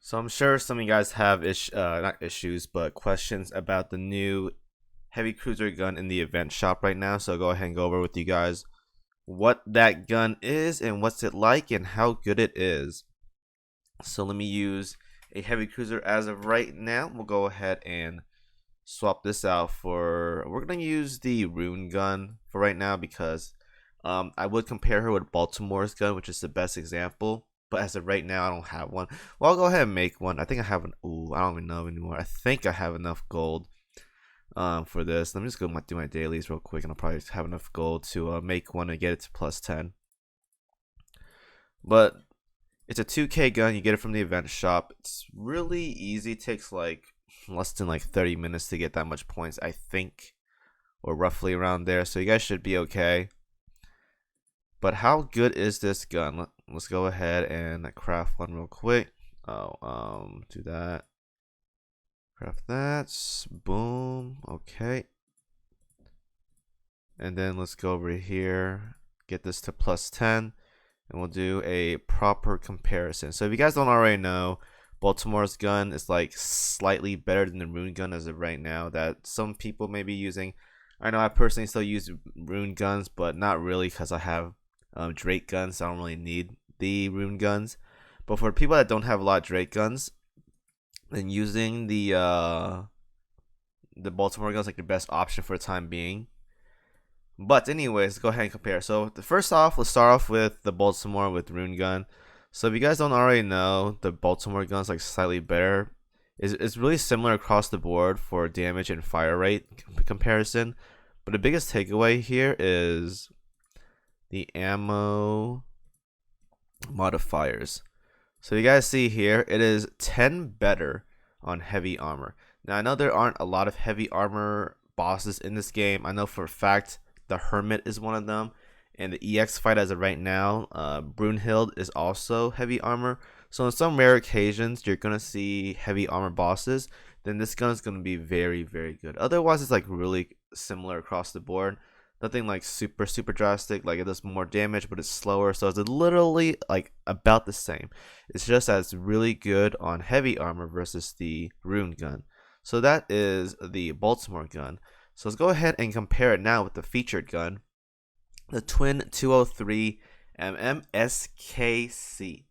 So I'm sure some of you guys have not issues, but questions about the new heavy cruiser gun in the event shop right now. So I'll go ahead and go over with you guys what that gun is and what's it like and how good it is. So let me use a heavy cruiser as of right now. We'll go ahead and swap this out we're gonna use the rune gun for right now because I would compare her with Baltimore's gun, which is the best example. But as of right now, I don't have one. Well, I'll go ahead and make one. I think I have an. Ooh, I don't even know anymore. I think I have enough gold for this. Let me just go do my dailies real quick, and I'll probably have enough gold to make one and get it to plus 10. But it's a 2K gun. You get it from the event shop. It's really easy. It takes like less than like 30 minutes to get that much points, I think, or roughly around there. So you guys should be okay. But how good is this gun? Let's go ahead and craft one real quick. Do that. Craft that. Boom. Okay. And then let's go over here. Get this to plus 10. And we'll do a proper comparison. So if you guys don't already know, Baltimore's gun is like slightly better than the rune gun as of right now that some people may be using. I know I personally still use rune guns, but not really because I have Drake guns, so I don't really need the rune guns. But for people that don't have a lot of Drake guns, then using the Baltimore gun is like the best option for the time being. But anyways, let's go ahead and compare. So first off, let's start off with the Baltimore with rune gun. So if you guys don't already know, the Baltimore gun is like slightly better. It's really similar across the board for damage and fire rate comparison. But the biggest takeaway here is the ammo modifiers. So you guys see here, it is 10 better on heavy armor. Now I know there aren't a lot of heavy armor bosses in this game. I know for a fact the Hermit is one of them, and the EX fight as of right now, Brunhild is also heavy armor. So on some rare occasions you're gonna see heavy armor bosses, then this gun is gonna be very, very good. Otherwise it's like really similar across the board. Nothing like super drastic, like it does more damage but it's slower, so it's literally like about the same. It's just that it's really good on heavy armor versus the rune gun. So that is the Baltimore gun. So let's go ahead and compare it now with the featured gun, the Twin 203 SKC.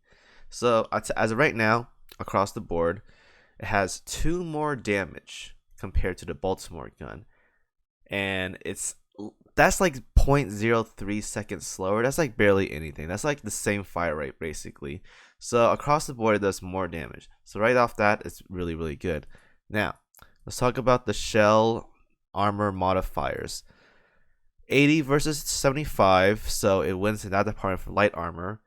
So as of right now, across the board, it has 2 more damage compared to the Baltimore gun, and that's like 0.03 seconds slower. That's like barely anything. That's like the same fire rate basically. So across the board it does more damage. So right off that, it's really, really good. Now let's talk about the shell armor modifiers. 80 versus 75, so it wins in that department for light armor.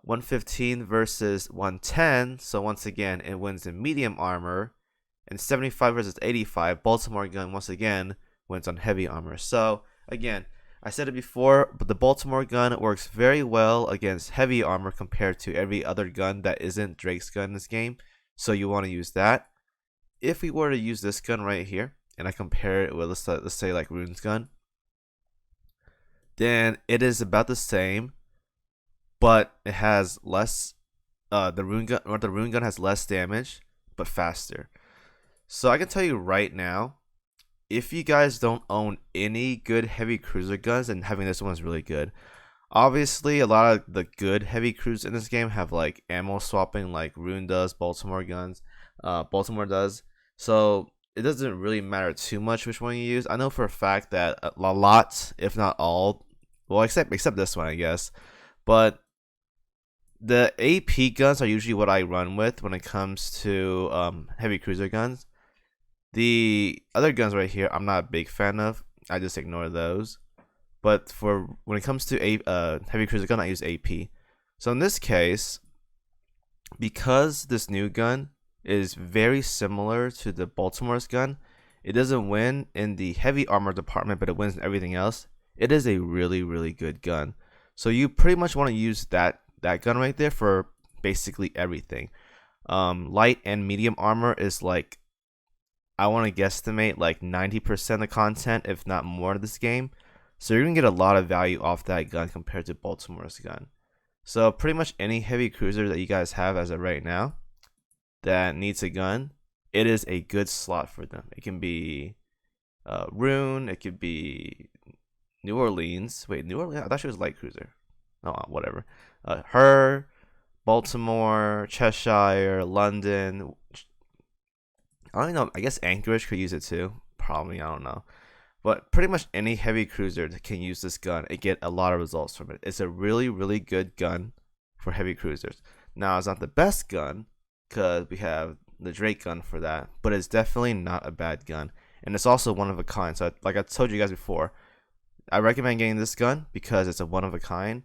115 versus 110, so once again it wins in medium armor. And 75 versus 85, Baltimore gun once again wins on heavy armor. So again, I said it before, but the Baltimore gun works very well against heavy armor compared to every other gun that isn't Drake's gun in this game. So you want to use that. If we were to use this gun right here, and I compare it with let's say like Rune's gun, then it is about the same, but it has less. The rune gun has less damage, but faster. So I can tell you right now, if you guys don't own any good heavy cruiser guns, and having this one is really good. Obviously, a lot of the good heavy cruisers in this game have like ammo swapping, like Rune does, Baltimore does. So it doesn't really matter too much which one you use. I know for a fact that a lot, if not all, well, except this one, I guess. But the AP guns are usually what I run with when it comes to heavy cruiser guns. The other guns right here, I'm not a big fan of. I just ignore those. But for when it comes to heavy cruiser gun, I use AP. So in this case, because this new gun is very similar to the Baltimore's gun, it doesn't win in the heavy armor department, but it wins in everything else. It is a really, really good gun. So you pretty much want to use that gun right there for basically everything. Light and medium armor is like, I want to guesstimate like 90% of the content, if not more, of this game. So you're going to get a lot of value off that gun compared to Baltimore's gun. So pretty much any heavy cruiser that you guys have as of right now, that needs a gun, it is a good slot for them. It can be Rune, it could be New Orleans. Wait, New Orleans? I thought she was light cruiser. Oh, whatever. Her, Baltimore, Cheshire, London. I don't know. I guess Anchorage could use it too. Probably, I don't know. But pretty much any heavy cruiser that can use this gun and get a lot of results from it. It's a really, really good gun for heavy cruisers. Now, it's not the best gun because we have the Drake gun for that, but it's definitely not a bad gun. And it's also one of a kind. So, like I told you guys before, I recommend getting this gun because it's a one of a kind.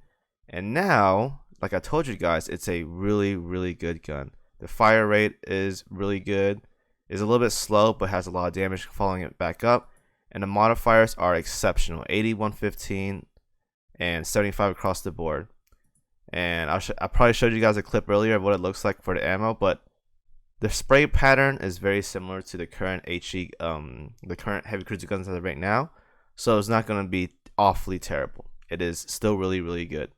And now, like I told you guys, it's a really, really good gun. The fire rate is really good. It's a little bit slow, but has a lot of damage following it back up. And the modifiers are exceptional, 80, 115, and 75 across the board. And I probably showed you guys a clip earlier of what it looks like for the ammo, but the spray pattern is very similar to the current the current heavy cruiser guns as of right now. So it's not going to be awfully terrible. It is still really, really good.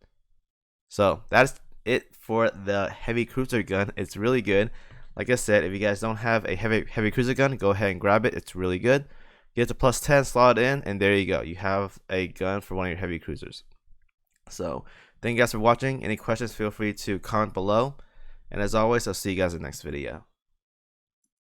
So that's it for the heavy cruiser gun. It's really good. Like I said, if you guys don't have a heavy cruiser gun, go ahead and grab it. It's really good. Get the plus 10 slot in, and there you go. You have a gun for one of your heavy cruisers. So thank you guys for watching. Any questions, feel free to comment below. And as always, I'll see you guys in the next video.